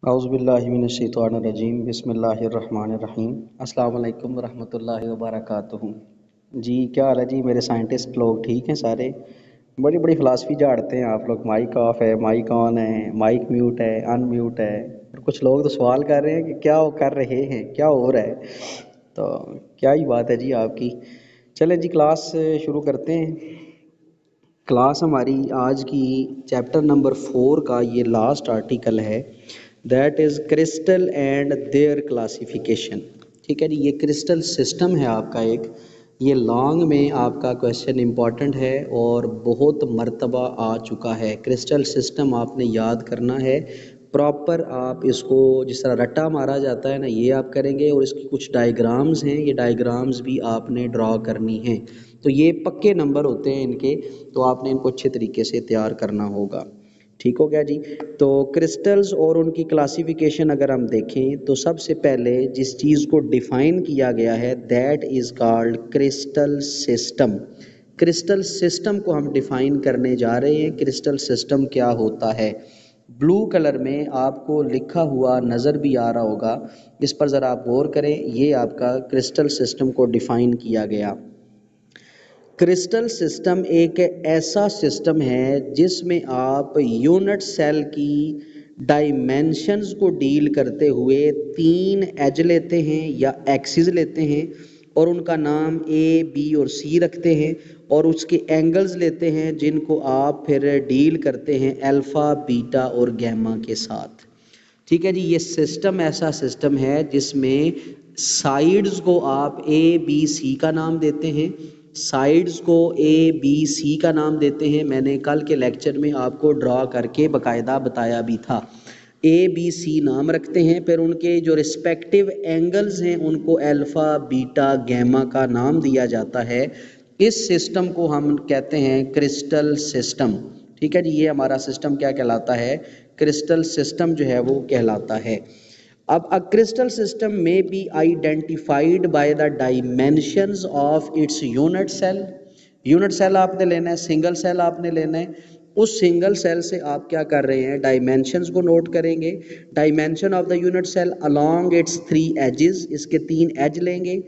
औज़ुबिल्लाहिमिनश्शैतानिर्रजीम बिस्मिल्लाहिर्रहमानिर्रहीम अस्सलाम वालेकुम रहमतुल्लाहि व बरकातुहू। जी क्या हाल है जी मेरे साइंटिस्ट लोग, ठीक हैं सारे? बड़ी बड़ी फ़िलासफ़ी झाड़ते हैं आप लोग। माइक ऑफ है, माइक ऑन है, माइक म्यूट है, अनम्यूट है। और कुछ लोग तो सवाल कर रहे हैं कि क्या वो कर रहे हैं, क्या हो रहा है। तो क्या ही बात है जी आपकी। चलें जी क्लास शुरू करते हैं। क्लास हमारी आज की चैप्टर नंबर 4 का ये लास्ट आर्टिकल है, that is crystal and there classification. ठीक है जी, ये क्रिस्टल सिस्टम है आपका एक, ये लॉन्ग में आपका क्वेश्चन इम्पॉर्टेंट है और बहुत मर्तबा आ चुका है। क्रिस्टल सिस्टम आपने याद करना है प्रॉपर। आप इसको जिस तरह रट्टा मारा जाता है ना, ये आप करेंगे। और इसकी कुछ डायग्राम्स हैं, ये डायग्राम्स भी आपने ड्रॉ करनी है। तो ये पक्के नंबर होते हैं इनके, तो आपने इनको अच्छे तरीके से तैयार करना होगा। ठीक हो गया जी। तो क्रिस्टल्स और उनकी क्लासिफिकेशन अगर हम देखें तो सबसे पहले जिस चीज़ को डिफ़ाइन किया गया है that is called crystal system. Crystal system को हम डिफ़ाइन करने जा रहे हैं। क्रिस्टल सिस्टम क्या होता है, ब्लू कलर में आपको लिखा हुआ नज़र भी आ रहा होगा, इस पर ज़रा आप गौर करें। ये आपका क्रिस्टल सिस्टम को डिफ़ाइन किया गया। क्रिस्टल सिस्टम एक ऐसा सिस्टम है जिसमें आप यूनिट सेल की डायमेंशंस को डील करते हुए 3 एज लेते हैं या एक्सिस लेते हैं और उनका नाम ए, बी और सी रखते हैं और उसके एंगल्स लेते हैं जिनको आप फिर डील करते हैं अल्फ़ा, बीटा और गैमा के साथ। ठीक है जी, ये सिस्टम ऐसा सिस्टम है जिसमें साइड्स को आप ए, बी, सी का नाम देते हैं। साइड्स को ए, बी, सी का नाम देते हैं। मैंने कल के लेक्चर में आपको ड्रॉ करके बाकायदा बताया भी था। ए, बी, सी नाम रखते हैं, फिर उनके जो रिस्पेक्टिव एंगल्स हैं उनको अल्फ़ा, बीटा, गैमा का नाम दिया जाता है। इस सिस्टम को हम कहते हैं क्रिस्टल सिस्टम। ठीक है जी, ये हमारा सिस्टम क्या कहलाता है, क्रिस्टल सिस्टम जो है वो कहलाता है। अब अ क्रिस्टल सिस्टम में be identified by the dimensions of its unit cell. Unit cell आपने लेना है, सिंगल सेल आपने लेना है। उस सिंगल सेल से आप क्या कर रहे हैं, डायमेंशंस को नोट करेंगे। Dimension of the unit cell along its 3 axes, इसके 3 एज लेंगे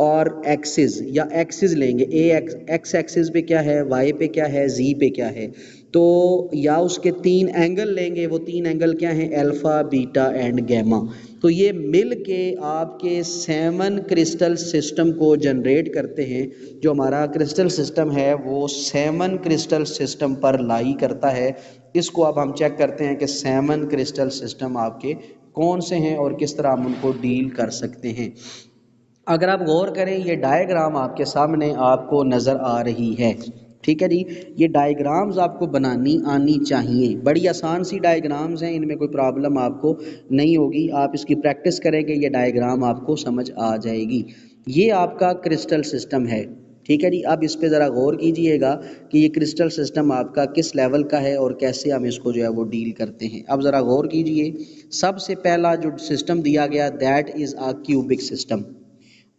और एक्सिस या एक्सिस लेंगे। ए एक्स एक्सिस पे क्या है, वाई पे क्या है, जी पे क्या है। तो या उसके 3 एंगल लेंगे, वो 3 एंगल क्या हैं, अल्फ़ा, बीटा एंड गैमा। तो ये मिल के आपके 7 क्रिस्टल सिस्टम को जनरेट करते हैं। जो हमारा क्रिस्टल सिस्टम है वो 7 क्रिस्टल सिस्टम पर लाई करता है। इसको अब हम चेक करते हैं कि 7 क्रिस्टल सिस्टम आपके कौन से हैं और किस तरह हम उनको डील कर सकते हैं। अगर आप गौर करें, ये डायग्राम आपके सामने आपको नज़र आ रही है। ठीक है जी, ये डायग्राम्स आपको बनानी आनी चाहिए। बड़ी आसान सी डायग्राम्स हैं, इनमें कोई प्रॉब्लम आपको नहीं होगी। आप इसकी प्रैक्टिस करेंगे, ये डायग्राम आपको समझ आ जाएगी। ये आपका क्रिस्टल सिस्टम है। ठीक है जी, अब इस पे ज़रा गौर कीजिएगा कि ये क्रिस्टल सिस्टम आपका किस लेवल का है और कैसे हम इसको जो है वो डील करते हैं। अब ज़रा गौर कीजिए, सबसे पहला जो सिस्टम दिया गया that is a cubic system.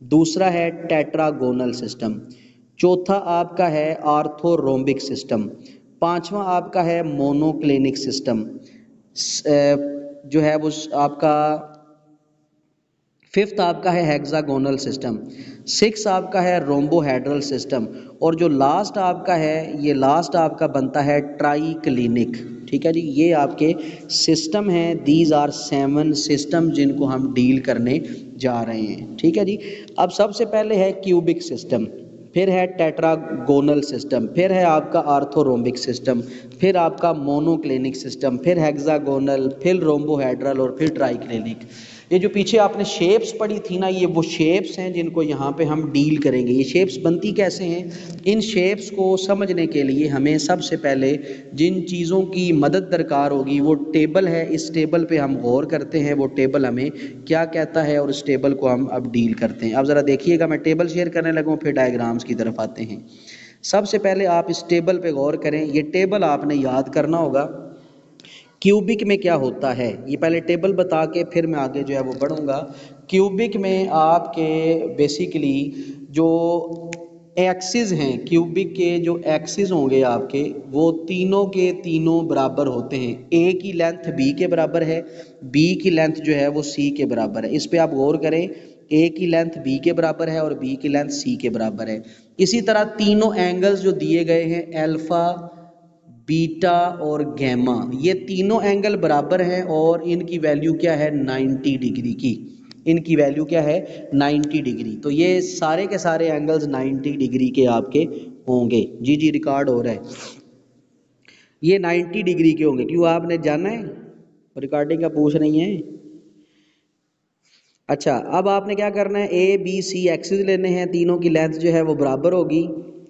दूसरा है टेट्रागोनल सिस्टम। चौथा आपका है आर्थोरोम्बिक सिस्टम। पांचवा आपका है मोनोक्लिनिक सिस्टम। जो है वो आपका फिफ्थ आपका है हेक्सागोनल सिस्टम। सिक्स आपका है रोम्बोहेड्रल सिस्टम। और जो लास्ट आपका है, ये लास्ट आपका बनता है ट्राइक्लिनिक। ठीक है जी, ये आपके सिस्टम हैं। दीज आर 7 सिस्टम जिनको हम डील करने जा रहे हैं। ठीक है जी, अब सबसे पहले है क्यूबिक सिस्टम, फिर है टेट्रागोनल सिस्टम, फिर है आपका आर्थोरोम्बिक सिस्टम, फिर आपका मोनोक्लिनिक सिस्टम, फिर हेक्सागोनल, फिर रोम्बोहेड्रल और फिर ट्राइक्लिनिक। ये जो पीछे आपने शेप्स पढ़ी थी ना, ये वो शेप्स हैं जिनको यहाँ पे हम डील करेंगे। ये शेप्स बनती कैसे हैं, इन शेप्स को समझने के लिए हमें सबसे पहले जिन चीज़ों की मदद दरकार होगी वो टेबल है। इस टेबल पे हम गौर करते हैं, वो टेबल हमें क्या कहता है और इस टेबल को हम अब डील करते हैं। अब ज़रा देखिएगा, मैं टेबल शेयर करने लगूँ फिर डायग्राम्स की तरफ आते हैं। सबसे पहले आप इस टेबल पे गौर करें, ये टेबल आपने याद करना होगा। क्यूबिक में क्या होता है, ये पहले टेबल बता के फिर मैं आगे जो है वो बढ़ूँगा। क्यूबिक में आपके बेसिकली जो एक्सिस हैं, क्यूबिक के जो एक्सिस होंगे आपके वो तीनों के तीनों बराबर होते हैं। ए की लेंथ बी के बराबर है, बी की लेंथ जो है वो सी के बराबर है। इस पे आप गौर करें, ए की लेंथ बी के बराबर है और बी की लेंथ सी के बराबर है। इसी तरह तीनों एंगल्स जो दिए गए हैं अल्फा, बीटा और गैमा, ये तीनों एंगल बराबर हैं और इनकी वैल्यू क्या है 90 डिग्री की। इनकी वैल्यू क्या है 90 डिग्री। तो ये सारे के सारे एंगल्स 90 डिग्री के आपके होंगे। जी जी रिकॉर्ड हो रहा है, ये 90 डिग्री के होंगे। क्यों आपने जाना है, रिकॉर्डिंग का पूछ रही हैं। अच्छा, अब आपने क्या करना है, ए बी सी एक्सिस लेने हैं, तीनों की लेंथ जो है वो बराबर होगी।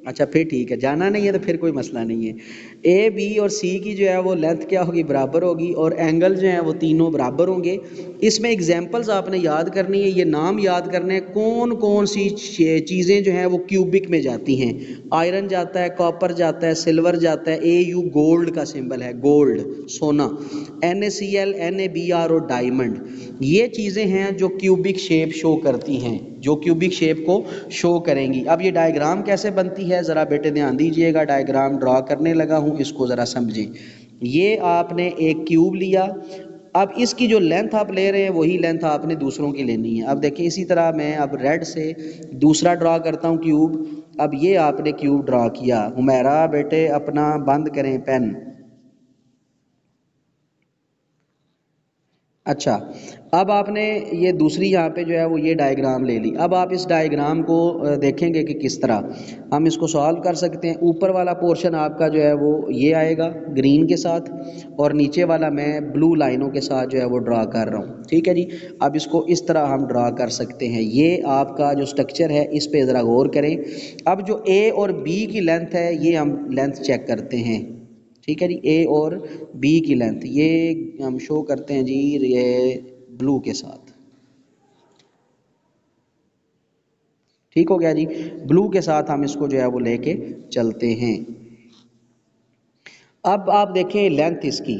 अच्छा फिर ठीक है, जाना नहीं है तो फिर कोई मसला नहीं है। ए बी और सी की जो है वो लेंथ क्या होगी, बराबर होगी, और एंगल जो है वो तीनों बराबर होंगे। इसमें एग्जांपल्स आपने याद करनी है, ये नाम याद करने हैं कौन कौन सी चीज़ें जो हैं वो क्यूबिक में जाती हैं। आयरन जाता है, कॉपर जाता है, सिल्वर जाता है, ए यू गोल्ड का सिंबल है, गोल्ड सोना, NaCl, NaBr और डायमंड, ये चीज़ें हैं जो क्यूबिक शेप शो करती हैं, जो क्यूबिक शेप को शो करेंगी। अब ये डायग्राम कैसे बनती है ज़रा बेटे ध्यान दीजिएगा, डायग्राम ड्रॉ करने लगा हूँ, इसको ज़रा समझें। ये आपने एक क्यूब लिया, अब इसकी जो लेंथ आप ले रहे हैं वही लेंथ आपने दूसरों की लेनी है। अब देखिए इसी तरह मैं अब रेड से दूसरा ड्रॉ करता हूँ क्यूब। अब ये आपने क्यूब ड्रॉ किया, हुमैरा बेटे अपना बंद करें पेन। अच्छा, अब आपने ये दूसरी यहाँ पे जो है वो ये डायग्राम ले ली। अब आप इस डायग्राम को देखेंगे कि किस तरह हम इसको सॉल्व कर सकते हैं। ऊपर वाला पोर्शन आपका जो है वो ये आएगा ग्रीन के साथ, और नीचे वाला मैं ब्लू लाइनों के साथ जो है वो ड्रा कर रहा हूँ। ठीक है जी, अब इसको इस तरह हम ड्रा कर सकते हैं। ये आपका जो स्ट्रक्चर है इस पे ज़रा गौर करें। अब जो ए और बी की लेंथ है ये हम लेंथ चेक करते हैं। ठीक है जी, ए और बी की लेंथ ये हम शो करते हैं जी ये ब्लू के साथ। ठीक हो गया जी, ब्लू के साथ हम इसको जो है वो लेके चलते हैं। अब आप देखें लेंथ इसकी,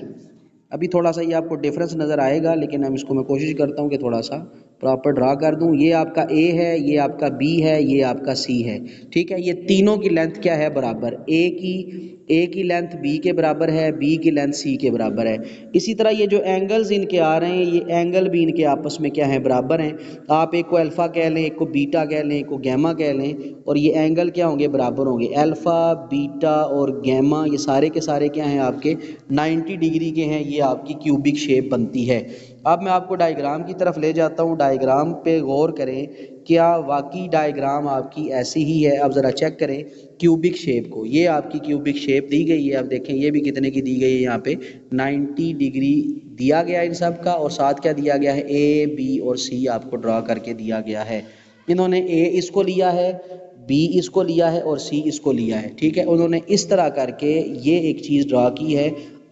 अभी थोड़ा सा ये आपको डिफरेंस नज़र आएगा, लेकिन हम इसको मैं कोशिश करता हूँ कि थोड़ा सा प्रॉपर ड्रा कर दूँ। ये आपका ए है, ये आपका बी है, ये आपका सी है। ठीक है, ये तीनों की लेंथ क्या है, बराबर। ए की लेंथ बी के बराबर है, बी की लेंथ सी के बराबर है। इसी तरह ये जो एंगल्स इनके आ रहे हैं ये एंगल भी इनके आपस में क्या है, बराबर हैं। आप एक को अल्फ़ा कह लें, एक को बीटा कह लें, एक को गैमा कह लें, और ये एंगल क्या होंगे, बराबर होंगे। अल्फ़ा, बीटा और गैमा ये सारे के सारे क्या हैं आपके 90 डिग्री के हैं। ये आपकी क्यूबिक शेप बनती है। अब मैं आपको डायग्राम की तरफ ले जाता हूँ, डायग्राम पे गौर करें, क्या वाकई डायग्राम आपकी ऐसी ही है। अब ज़रा चेक करें क्यूबिक शेप को, ये आपकी क्यूबिक शेप दी गई है। अब देखें ये भी कितने की दी गई है, यहाँ पे 90 डिग्री दिया गया इन सब का, और साथ क्या दिया गया है, ए बी और सी आपको ड्रा करके दिया गया है। इन्होंने ए इसको लिया है, बी इसको लिया है और सी इसको लिया है। ठीक है, उन्होंने इस तरह करके ये एक चीज़ ड्रा की है,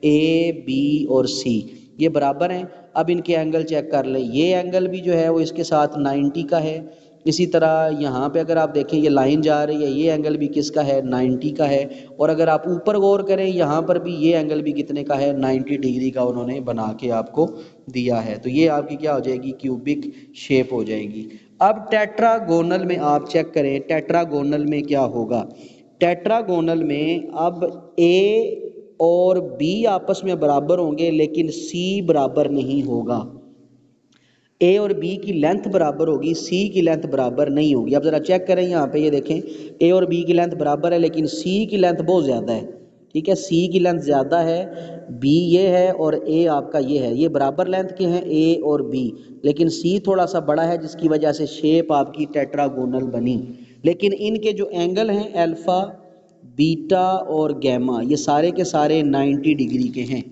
ए बी और सी ये बराबर हैं। अब इनके एंगल चेक कर लें, ये एंगल भी जो है वो इसके साथ 90 का है। इसी तरह यहाँ पे अगर आप देखें ये लाइन जा रही है, ये एंगल भी किसका है, 90 का है। और अगर आप ऊपर गौर करें यहाँ पर भी ये एंगल भी कितने का है, 90 डिग्री का उन्होंने बना के आपको दिया है। तो ये आपकी क्या हो जाएगी, क्यूबिक शेप हो जाएगी। अब टेट्रागोनल में आप चेक करें, टेट्रागोनल में क्या होगा। टेट्रागोनल में अब ए और बी आपस में बराबर होंगे, लेकिन सी बराबर नहीं होगा। ए और बी की लेंथ बराबर होगी, सी की लेंथ बराबर नहीं होगी। अब ज़रा चेक करें यहाँ पे, ये देखें ए और बी की लेंथ बराबर है, लेकिन सी की लेंथ बहुत ज़्यादा है। ठीक है, सी की लेंथ ज़्यादा है, बी ये है और ए आपका ये है। ये बराबर लेंथ के हैं ए और बी, लेकिन सी थोड़ा सा बड़ा है, जिसकी वजह से शेप आपकी टेट्रागोनल बनी। लेकिन इनके जो एंगल हैं अल्फ़ा, बीटा और गैमा ये सारे के सारे 90 डिग्री के हैं।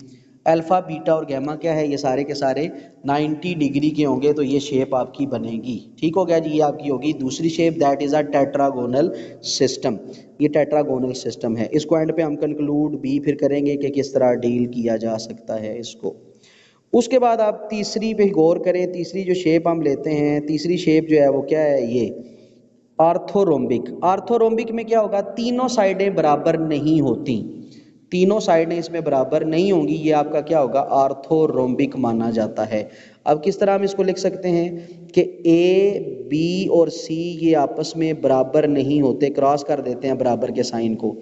अल्फ़ा, बीटा और गैमा क्या है, ये सारे के सारे 90 डिग्री के होंगे, तो ये शेप आपकी बनेगी। ठीक हो गया जी, ये आपकी होगी दूसरी shape, that is a tetragonal system. ये टेट्रागोनल सिस्टम है। इसको एंड पे हम कंक्लूड भी फिर करेंगे कि किस तरह डील किया जा सकता है इसको। उसके बाद आप तीसरी पे गौर करें, तीसरी जो शेप हम लेते हैं, तीसरी शेप जो है वो क्या है, ये आर्थोरोम्बिक। आर्थोरोम्बिक में क्या होगा, तीनों साइडें बराबर नहीं होती। तीनों साइडें इसमें बराबर नहीं होंगी, ये आपका क्या होगा, आर्थोरोम्बिक माना जाता है। अब किस तरह हम इसको लिख सकते हैं कि ए बी और सी ये आपस में बराबर नहीं होते, क्रॉस कर देते हैं बराबर के साइन को,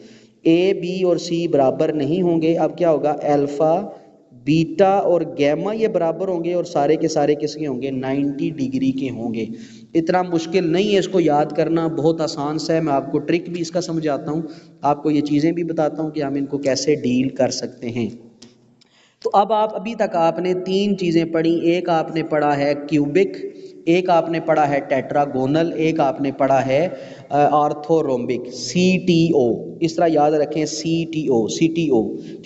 ए बी और सी बराबर नहीं होंगे। अब क्या होगा, अल्फा बीटा और गैमा ये बराबर होंगे और सारे के सारे किसके होंगे, 90 डिग्री के होंगे। इतना मुश्किल नहीं है इसको याद करना, बहुत आसान सा है। मैं आपको ट्रिक भी इसका समझाता हूँ, आपको ये चीज़ें भी बताता हूँ कि हम इनको कैसे डील कर सकते हैं। तो अब आप अभी तक आपने तीन चीज़ें पढ़ी, एक आपने पढ़ा है क्यूबिक, एक आपने पढ़ा है टेट्रागोनल, एक आपने पढ़ा है ऑर्थोरोम्बिक, CTO। इस तरह याद रखें, CTO।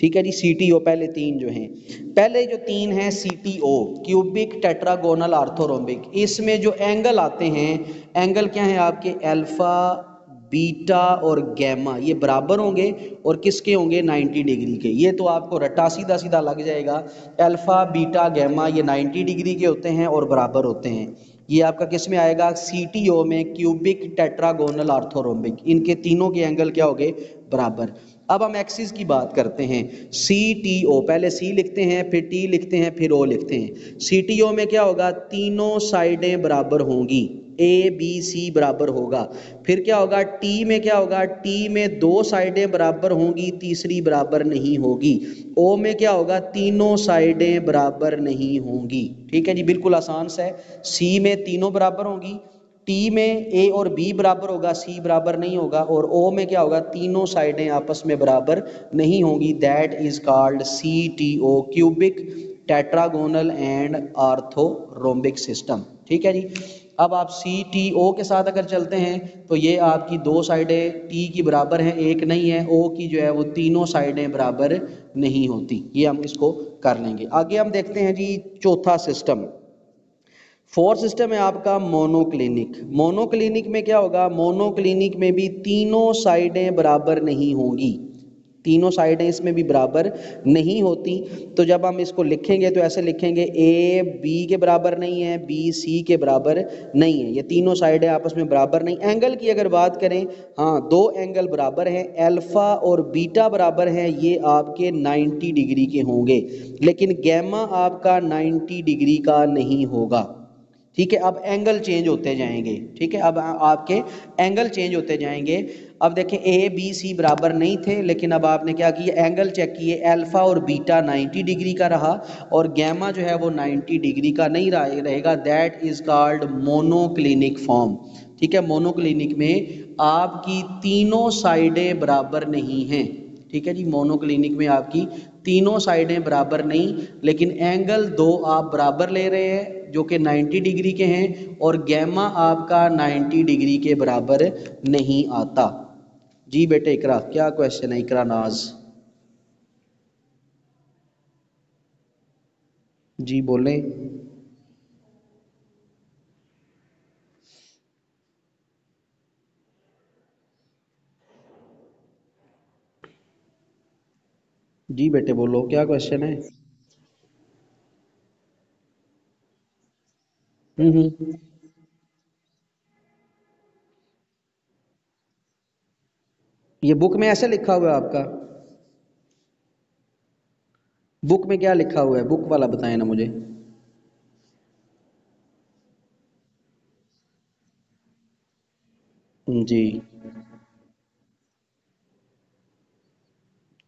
ठीक है जी, CTO पहले तीन जो हैं, पहले जो तीन हैं CTO, क्यूबिक टेट्रागोनल ऑर्थोरोम्बिक, इसमें जो एंगल आते हैं, एंगल क्या है आपके, अल्फा बीटा और गैमा ये बराबर होंगे और किसके होंगे, 90 डिग्री के। ये तो आपको रट्टा सीधा सीधा लग जाएगा, अल्फा बीटा गैमा ये 90 डिग्री के होते हैं और बराबर होते हैं। ये आपका किस में आएगा, CTO में, क्यूबिक टेट्रागोनल ऑर्थोरोम्बिक, इनके तीनों के एंगल क्या हो गए, बराबर। अब हम एक्सिस की बात करते हैं, CTO, पहले C लिखते हैं, फिर T लिखते हैं, फिर O लिखते हैं। CTO में क्या होगा, तीनों साइडें बराबर होंगी, ABC बराबर होगा। फिर क्या होगा, T में क्या होगा, T में दो साइडें बराबर होंगी, तीसरी बराबर नहीं होगी। O में क्या होगा, तीनों साइडें बराबर नहीं होंगी। ठीक है जी, बिल्कुल आसान सा है। C में तीनों बराबर होंगी, T में A और B बराबर होगा, C बराबर नहीं होगा, और O में क्या होगा, तीनों साइडें आपस में बराबर नहीं होंगी। That is called CTO, cubic tetragonal and orthorhombic system. ठीक है जी। अब आप CTO के साथ अगर चलते हैं तो ये आपकी दो साइडें T की बराबर हैं, एक नहीं है, O की जो है वो तीनों साइडें बराबर नहीं होती। ये हम इसको कर लेंगे। आगे हम देखते हैं जी चौथा सिस्टम, फोर्थ सिस्टम है आपका मोनोक्लिनिक। मोनोक्लिनिक में क्या होगा, मोनोक्लिनिक में भी तीनों साइडें बराबर नहीं होंगी, तीनों साइडें इसमें भी बराबर नहीं होती। तो जब हम इसको लिखेंगे तो ऐसे लिखेंगे, ए बी के बराबर नहीं है, बी सी के बराबर नहीं है, ये तीनों साइडें आपस में बराबर नहीं। एंगल की अगर बात करें, हाँ दो एंगल बराबर हैं, अल्फा और बीटा बराबर हैं, ये आपके 90 डिग्री के होंगे, लेकिन गैमा आपका 90 डिग्री का नहीं होगा। ठीक है, अब एंगल चेंज होते जाएंगे। ठीक है, अब आपके एंगल चेंज होते जाएंगे। अब देखें, ए बी सी बराबर नहीं थे, लेकिन अब आपने क्या किया, एंगल चेक किए, अल्फा और बीटा 90 डिग्री का रहा और गैमा जो है वो 90 डिग्री का नहीं रहेगा। That is called monoclinic form. ठीक है, मोनोक्लिनिक में आपकी तीनों साइडें बराबर नहीं हैं। ठीक है जी, मोनोक्लिनिक में आपकी तीनों साइडें बराबर नहीं, लेकिन एंगल दो आप बराबर ले रहे हैं जो कि 90 डिग्री के हैं, और गैमा आपका 90 डिग्री के बराबर नहीं आता। जी बेटे इकरा, क्या क्वेश्चन है इकरा नाज? जी बोलें। जी बेटे बोलो, क्या क्वेश्चन है? हम्म। ये बुक में ऐसे लिखा हुआ है आपका? बुक में क्या लिखा हुआ है, बुक वाला बताएं ना मुझे। जी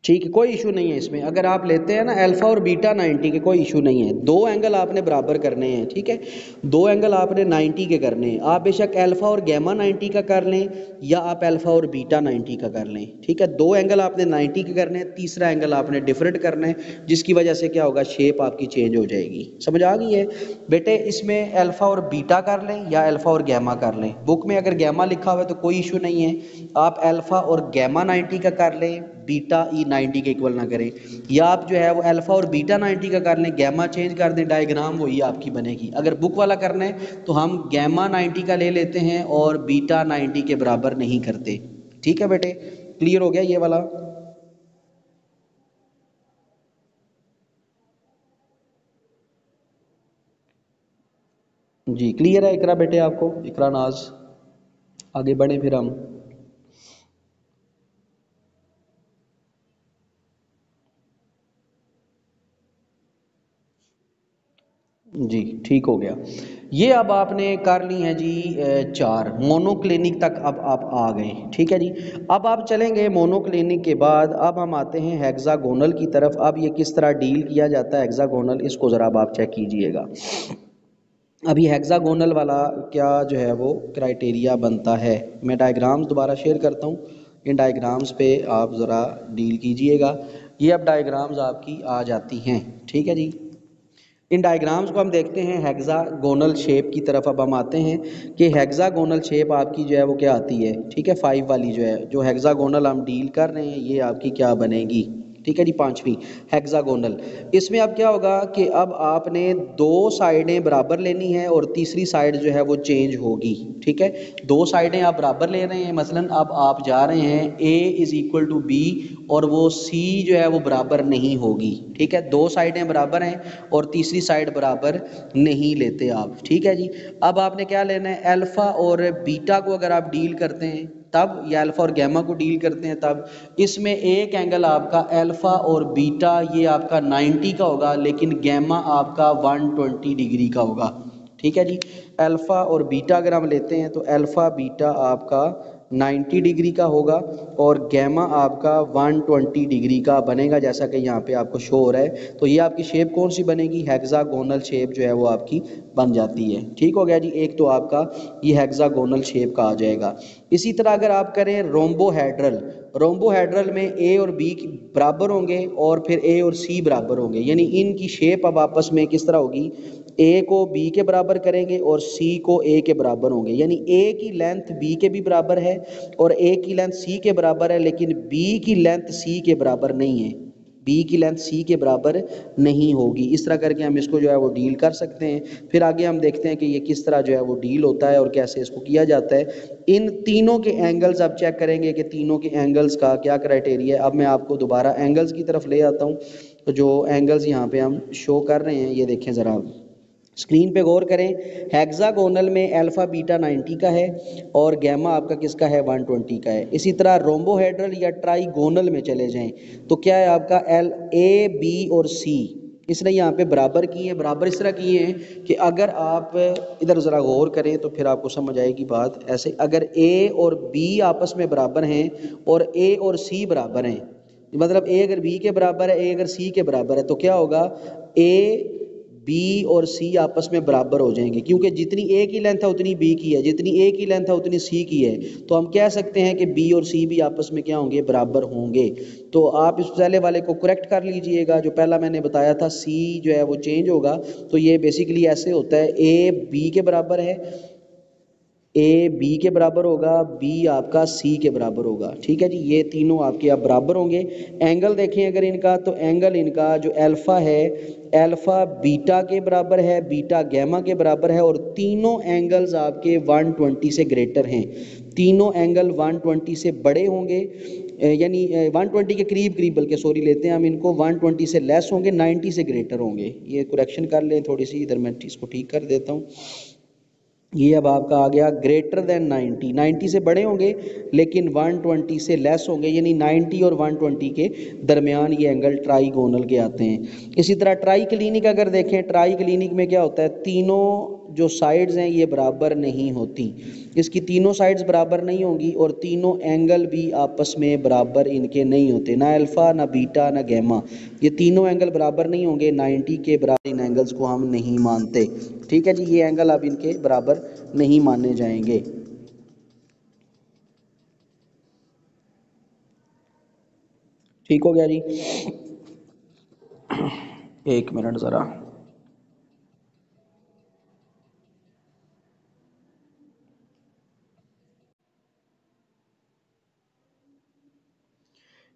ठीक है, कोई इशू नहीं है इसमें। अगर आप लेते हैं ना अल्फा और बीटा 90 के, कोई इशू नहीं है। दो एंगल आपने बराबर करने हैं, ठीक है, दो एंगल आपने 90 के करने हैं। आप बेशक अल्फा और गैमा 90 का कर लें या आप अल्फा और बीटा 90 का कर लें। ठीक है, दो एंगल आपने 90 के करने हैं, तीसरा एंगल आपने डिफरेंट करना है, जिसकी वजह से क्या होगा, शेप आपकी चेंज हो जाएगी। समझ आ गई है बेटे? इसमें अल्फा और बीटा कर लें या अल्फा और गैमा कर लें। बुक में अगर गैमा लिखा हुआ है तो कोई इशू नहीं है, आप अल्फा और गैमा 90 का कर लें, बीटा ई 90 के इक्वल ना करें, या आप जो है वो अल्फा और बीटा 90 का कर लें, गैमा चेंज कर दें, डायग्राम वही आपकी बनेगी। अगर बुक वाला करना है तो हम गैमा 90 का ले लेते हैं और बीटा 90 के बराबर नहीं करते। ठीक है बेटे, क्लियर हो गया ये वाला? जी क्लियर है इकरा बेटे आपको, इकरा नाज? आगे बढ़े फिर हम। जी ठीक हो गया। ये अब आपने कर ली है जी 4 मोनोक्लिनिक तक अब आप आ गए, ठीक है जी। अब आप चलेंगे मोनोक्लिनिक के बाद, अब हम आते हैं हेक्सागोनल की तरफ। अब ये किस तरह डील किया जाता है हेक्सागोनल, इसको ज़रा अब आप चेक कीजिएगा। अभी हेक्सागोनल वाला क्या जो है वो क्राइटेरिया बनता है। मैं डायग्राम्स दोबारा शेयर करता हूँ, इन डायग्राम्स पे आप ज़रा डील कीजिएगा। ये अब डायग्राम्स आपकी आ जाती हैं, ठीक है जी। इन डायग्राम्स को हम देखते हैं हेक्सागोनल शेप की तरफ। अब हम आते हैं कि हेक्सागोनल शेप आपकी जो है वो क्या आती है, ठीक है। 5 वाली जो है, जो हेक्सागोनल हम डील कर रहे हैं, ये आपकी क्या बनेगी, ठीक है जी, 5वीं हेक्सागोनल। इसमें अब क्या होगा कि अब आपने 2 साइडें बराबर लेनी है और तीसरी साइड जो है वो चेंज होगी, ठीक है। 2 साइडें आप बराबर ले रहे हैं, मसलन अब आप जा रहे हैं A is equal to B और वो C जो है वो बराबर नहीं होगी, ठीक है। 2 साइडें बराबर हैं और तीसरी साइड बराबर नहीं लेते आप, ठीक है जी। अब आपने क्या लेना है, अल्फ़ा और बीटा को अगर आप डील करते हैं तब, या अल्फ़ा और गैमा को डील करते हैं तब, इसमें एक एंगल आपका अल्फ़ा और बीटा ये आपका 90 का होगा, लेकिन गैमा आपका 120 डिग्री का होगा, ठीक है जी। अल्फ़ा और बीटा अगर हम लेते हैं तो अल्फ़ा बीटा आपका 90 डिग्री का होगा और गैमा आपका 120 डिग्री का बनेगा, जैसा कि यहाँ पे आपको शो हो रहा है। तो ये आपकी शेप कौन सी बनेगी, हेक्सागोनल शेप जो है वो आपकी बन जाती है, ठीक हो गया जी। एक तो आपका ये हेक्सागोनल शेप का आ जाएगा। इसी तरह अगर आप करें रोम्बोहेड्रल, रोम्बोहेड्रल में ए और बी बराबर होंगे और फिर ए और सी बराबर होंगे, यानी इनकी शेप अब आपस में किस तरह होगी, ए को बी के बराबर करेंगे और सी को ए के बराबर होंगे, यानी ए की लेंथ बी के भी बराबर है और ए की लेंथ सी के बराबर है, लेकिन बी की लेंथ सी के बराबर नहीं है, बी की लेंथ सी के बराबर नहीं होगी। इस तरह करके हम इसको जो है वो डील कर सकते हैं। फिर आगे हम देखते हैं कि ये किस तरह जो है वो डील होता है और कैसे इसको किया जाता है। इन तीनों के एंगल्स आप चेक करेंगे कि तीनों के एंगल्स का क्या क्राइटेरिया है। अब मैं आपको दोबारा एंगल्स की तरफ ले आता हूँ। तो जो एंगल्स यहाँ पे हम शो कर रहे हैं, ये देखें ज़रा आप स्क्रीन पे गौर करें। हेक्सागोनल में अल्फ़ा बीटा 90 का है और गैमा आपका किसका है, 120 का है। इसी तरह रोम्बोहेड्रल या ट्राइगोनल में चले जाएं तो क्या है आपका एल ए बी और सी, इसने यहाँ पे बराबर किए हैं। बराबर इस तरह किए हैं कि अगर आप इधर ज़रा गौर करें तो फिर आपको समझ आएगी बात। ऐसे अगर ए और बी आपस में बराबर हैं और ए और सी बराबर हैं, मतलब ए अगर बी के बराबर है, ए अगर सी के बराबर है, तो क्या होगा, ए बी और सी आपस में बराबर हो जाएंगे, क्योंकि जितनी ए की लेंथ है उतनी बी की है, जितनी ए की लेंथ है उतनी सी की है। तो हम कह सकते हैं कि बी और सी भी आपस में क्या होंगे, बराबर होंगे। तो आप इस पहले वाले को करेक्ट कर लीजिएगा, जो पहला मैंने बताया था सी जो है वो चेंज होगा। तो ये बेसिकली ऐसे होता है, ए बी के बराबर है, ए बी के बराबर होगा, बी आपका सी के बराबर होगा, ठीक है जी। ये तीनों आपके आप बराबर होंगे। एंगल देखें अगर इनका, तो एंगल इनका जो अल्फ़ा है, अल्फ़ा बीटा के बराबर है, बीटा गैमा के बराबर है और तीनों एंगल्स आपके 120 से ग्रेटर हैं। तीनों एंगल 120 से बड़े होंगे, यानी 120 के करीब करीब, बल्कि सॉरी लेते हैं हम इनको, 120 से लेस होंगे, 90 से ग्रेटर होंगे। ये करेक्शन कर लें थोड़ी सी, इधर मैं इसको ठीक कर देता हूँ। ये अब आपका आ गया ग्रेटर देन 90, 90 से बड़े होंगे लेकिन 120 से लेस होंगे, यानी 90 और 120 के दरमियान ये एंगल ट्राइगोनल के आते हैं। इसी तरह ट्राई क्लिनिक अगर देखें, ट्राई क्लिनिक में क्या होता है, तीनों जो साइड्स हैं ये बराबर नहीं होती, इसकी तीनों साइड्स बराबर नहीं होंगी और तीनों एंगल भी आपस में बराबर इनके नहीं होते, ना अल्फ़ा ना बीटा ना गैमा, ये तीनों एंगल बराबर नहीं होंगे। 90 के बराबर इन एंगल्स को हम नहीं मानते, ठीक है जी। ये एंगल अब इनके बराबर नहीं माने जाएंगे। ठीक हो गया जी। एक मिनट ज़रा,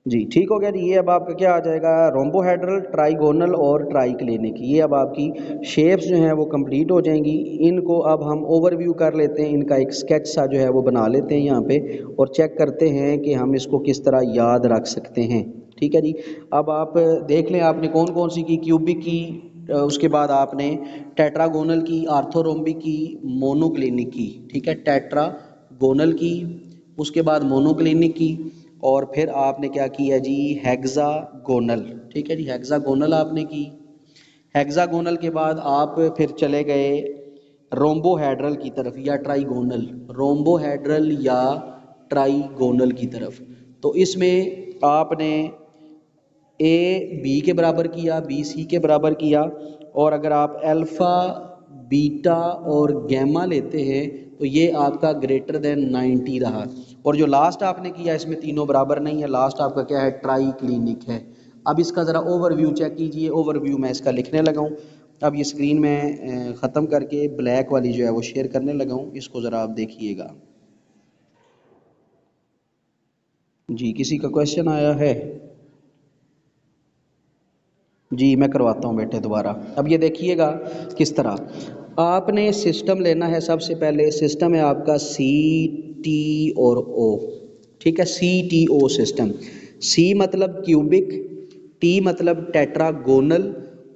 जी ठीक हो गया जी। ये अब आपका क्या आ जाएगा, रोम्बोहेड्रल, ट्राइगोनल और ट्राइक्लिनिक। ये अब आपकी शेप्स जो हैं वो कंप्लीट हो जाएंगी। इनको अब हम ओवरव्यू कर लेते हैं, इनका एक स्केच सा जो है वो बना लेते हैं यहाँ पे और चेक करते हैं कि हम इसको किस तरह याद रख सकते हैं, ठीक है जी। अब आप देख लें आपने कौन कौन सी की, क्यूबिक की, उसके बाद आपने टेट्रागोनल की, आर्थोरोम्बिक की, मोनोक्लिनिक की, ठीक है, टेट्रागोनल की, उसके बाद मोनोक्लिनिक की और फिर आपने क्या किया जी, हेक्सागोनल, ठीक है जी, हेक्सागोनल आपने की। हेक्सागोनल के बाद आप फिर चले गए रोम्बोहेड्रल की तरफ या ट्राइगोनल, रोम्बोहेड्रल या ट्राइगोनल की तरफ। तो इसमें आपने ए बी के बराबर किया, बी सी के बराबर किया, और अगर आप अल्फ़ा बीटा और गैमा लेते हैं तो ये आपका ग्रेटर देन 90 रहा। और जो लास्ट आपने किया इसमें तीनों बराबर नहीं है, लास्ट आपका क्या है, ट्राई क्लिनिक है। अब इसका ज़रा ओवरव्यू चेक कीजिए, ओवरव्यू मैं इसका लिखने लगा हूँ। अब ये स्क्रीन में ख़त्म करके ब्लैक वाली जो है वो शेयर करने लगा हूँ, इसको ज़रा आप देखिएगा। जी, किसी का क्वेश्चन आया है? जी मैं करवाता हूँ बेटे दोबारा। अब ये देखिएगा किस तरह आपने सिस्टम लेना है। सबसे पहले सिस्टम है आपका सी टी और ओ, ठीक है, सी टी ओ सिस्टम। सी मतलब क्यूबिक, टी मतलब टेट्रागोनल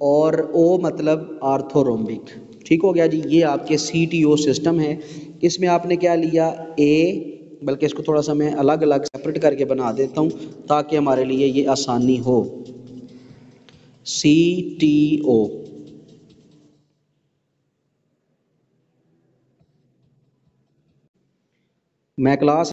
और ओ मतलब आर्थोरोम्बिक। ठीक हो गया जी, ये आपके सी टी ओ सिस्टम है। इसमें आपने क्या लिया, ए, बल्कि इसको थोड़ा सा मैं अलग अलग सेपरेट करके बना देता हूँ ताकि हमारे लिए ये आसानी हो। सी टी ओ, मैं क्लास,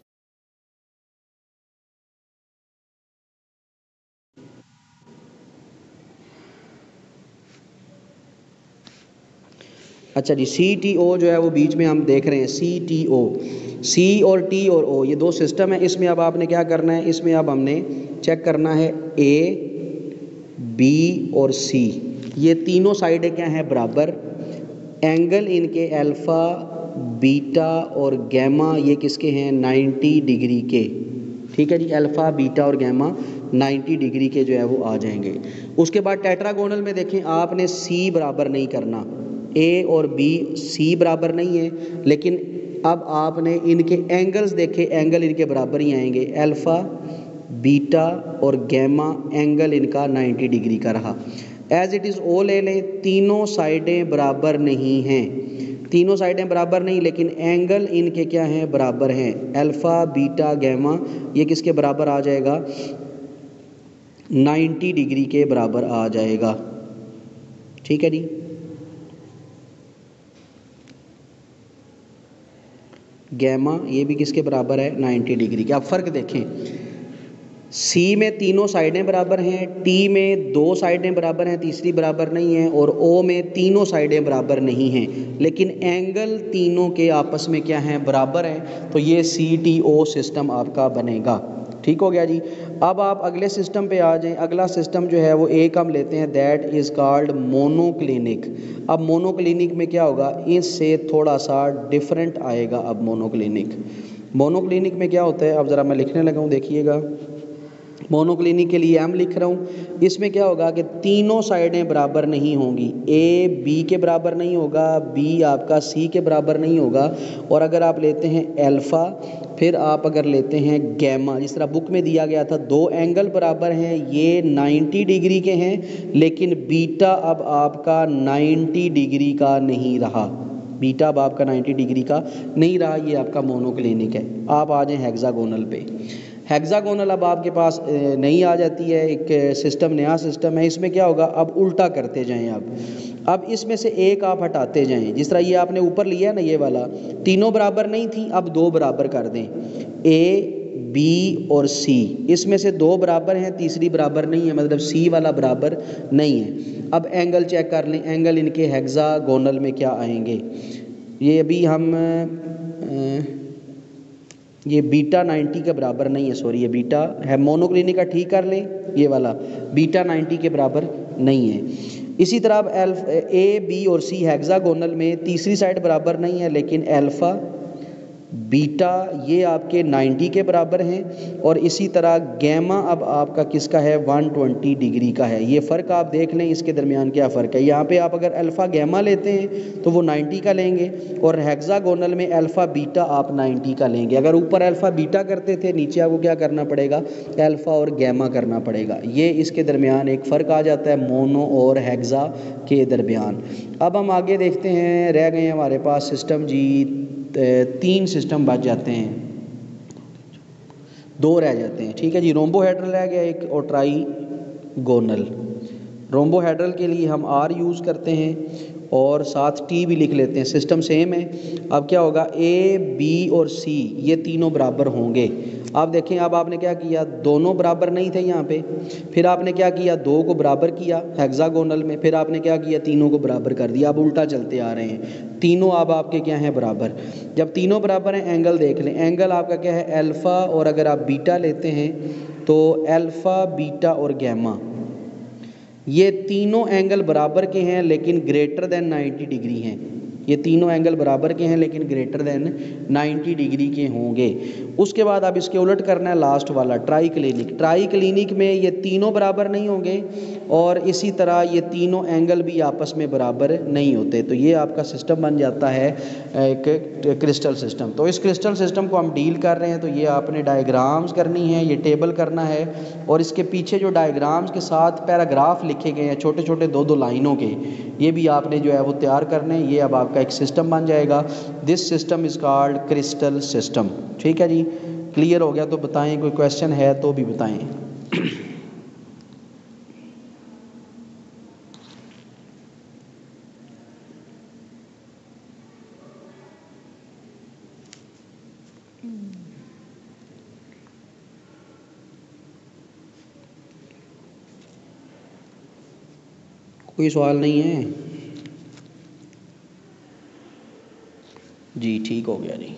अच्छा जी, सी टी ओ जो है वो बीच में हम देख रहे हैं, सी टी ओ, सी और टी और ओ ये दो सिस्टम है। इसमें अब आपने क्या करना है, इसमें अब हमने चेक करना है ए बी और सी, ये तीनों साइडें क्या हैं, बराबर। एंगल इनके अल्फ़ा बीटा और गैमा ये किसके हैं, 90 डिग्री के। ठीक है जी, अल्फ़ा बीटा और गैमा 90 डिग्री के जो है वो आ जाएंगे। उसके बाद टेट्रागोनल में देखें आपने सी बराबर नहीं करना, ए और बी सी बराबर नहीं है, लेकिन अब आपने इनके एंगल्स देखे, एंगल इनके बराबर ही आएंगे। अल्फ़ा बीटा और गैमा एंगल इनका 90 डिग्री का रहा। एज इट इज़ ओ ले लें, तीनों साइडें बराबर नहीं हैं, तीनों साइडें बराबर नहीं, लेकिन एंगल इनके क्या हैं, बराबर हैं। अल्फ़ा बीटा गैमा ये किसके बराबर आ जाएगा, 90 डिग्री के बराबर आ जाएगा। ठीक है जी, गैमा ये भी किसके बराबर है, 90 डिग्री के। अब फ़र्क देखें, सी में तीनों साइडें बराबर हैं, टी में दो साइडें बराबर हैं, तीसरी बराबर नहीं है, और ओ में तीनों साइडें बराबर नहीं हैं, लेकिन एंगल तीनों के आपस में क्या हैं, बराबर हैं। तो ये सी टी ओ सिस्टम आपका बनेगा। ठीक हो गया जी। अब आप अगले सिस्टम पे आ जाएं। अगला सिस्टम जो है वो एक हम लेते हैं, दैट इज़ कॉल्ड मोनोक्लिनिक। अब मोनोक्लिनिक में क्या होगा, इससे थोड़ा सा डिफरेंट आएगा। अब मोनोक्लिनिक, मोनोक्लिनिक में क्या होता है, अब ज़रा मैं लिखने लगा हूँ, देखिएगा। मोनोक्लिनिक के लिए एम लिख रहा हूँ। इसमें क्या होगा कि तीनों साइडें बराबर नहीं होंगी, ए बी के बराबर नहीं होगा, बी आपका सी के बराबर नहीं होगा, और अगर आप लेते हैं अल्फ़ा, फिर आप अगर लेते हैं गैमा, जिस तरह बुक में दिया गया था, दो एंगल बराबर हैं, ये 90 डिग्री के हैं, लेकिन बीटा अब आपका 90 डिग्री का नहीं रहा, बीटा अब आपका 90 डिग्री का नहीं रहा। ये आपका मोनोक्लिनिक है। आप आ जाएं हेक्सागोनल पे। हेक्सागोनल अब आपके पास नई आ जाती है, एक सिस्टम, नया सिस्टम है। इसमें क्या होगा, अब उल्टा करते जाएं आप। अब इसमें से एक आप हटाते जाएं, जिस तरह ये आपने ऊपर लिया ना, ये वाला तीनों बराबर नहीं थी, अब दो बराबर कर दें। ए बी और सी, इसमें से दो बराबर हैं, तीसरी बराबर नहीं है, मतलब सी वाला बराबर नहीं है। अब एंगल चेक कर लें, एंगल इनके हेक्सागोनल में क्या आएंगे। ये अभी हम ये बीटा 90 के बराबर नहीं है, सॉरी, ये बीटा है मोनोक्लिनिक का, ठीक कर लें, ये वाला बीटा 90 के बराबर नहीं है। इसी तरह अब ए बी और सी हेक्सागोनल में तीसरी साइड बराबर नहीं है, लेकिन अल्फ़ा बीटा ये आपके 90 के बराबर हैं, और इसी तरह गैमा अब आपका किसका है, 120 डिग्री का है। ये फ़र्क आप देख लें, इसके दरमियान क्या फ़र्क है। यहाँ पे आप अगर अल्फ़ा गैमा लेते हैं तो वो 90 का लेंगे, और हेक्सागोनल में अल्फ़ा बीटा आप 90 का लेंगे। अगर ऊपर अल्फ़ा बीटा करते थे, नीचे आपको क्या करना पड़ेगा, अल्फ़ा और गैमा करना पड़ेगा। ये इसके दरमियान एक फ़र्क आ जाता है मोनो और हेक्सा के दरमियान। अब हम आगे देखते हैं, रह गए हमारे पास सिस्टम जी, तीन सिस्टम बच जाते हैं, दो रह जाते हैं। ठीक है जी, रोम्बोहेड्रल रह गया एक, और ट्राईगोनल। रोम्बोहेड्रल के लिए हम आर यूज़ करते हैं और साथ टी भी लिख लेते हैं, सिस्टम सेम है। अब क्या होगा, ए बी और सी ये तीनों बराबर होंगे। अब देखें, अब आपने क्या किया, दोनों बराबर नहीं थे यहाँ पे, फिर आपने क्या किया, दो को बराबर किया हेक्सागोनल में, फिर आपने क्या किया, तीनों को बराबर कर दिया। अब उल्टा चलते आ रहे हैं, तीनों अब आपके क्या हैं, बराबर। जब तीनों बराबर हैं, एंगल देख लें, एंगल आपका क्या है, अल्फ़ा, और अगर आप बीटा लेते हैं तो अल्फ़ा बीटा और गैमा, ये तीनों एंगल बराबर के हैं लेकिन ग्रेटर देन 90 डिग्री हैं। ये तीनों एंगल बराबर के हैं लेकिन ग्रेटर देन 90 डिग्री के होंगे। उसके बाद अब इसके उलट करना है, लास्ट वाला ट्राई क्लिनिक। ट्राई क्लिनिक में ये तीनों बराबर नहीं होंगे और इसी तरह ये तीनों एंगल भी आपस में बराबर नहीं होते। तो ये आपका सिस्टम बन जाता है एक क्रिस्टल सिस्टम। तो इस क्रिस्टल सिस्टम को हम डील कर रहे हैं, तो ये आपने डायग्राम्स करनी है, ये टेबल करना है, और इसके पीछे जो डायग्राम्स के साथ पैराग्राफ लिखे गए हैं छोटे छोटे दो दो लाइनों के, ये भी आपने जो है वो तैयार करने हैं। ये अब आपका एक सिस्टम बन जाएगा। This system is called crystal system. ठीक है जी, क्लियर हो गया तो बताएं, कोई क्वेश्चन है तो भी बताएं। कोई सवाल नहीं है जी, ठीक हो गया जी।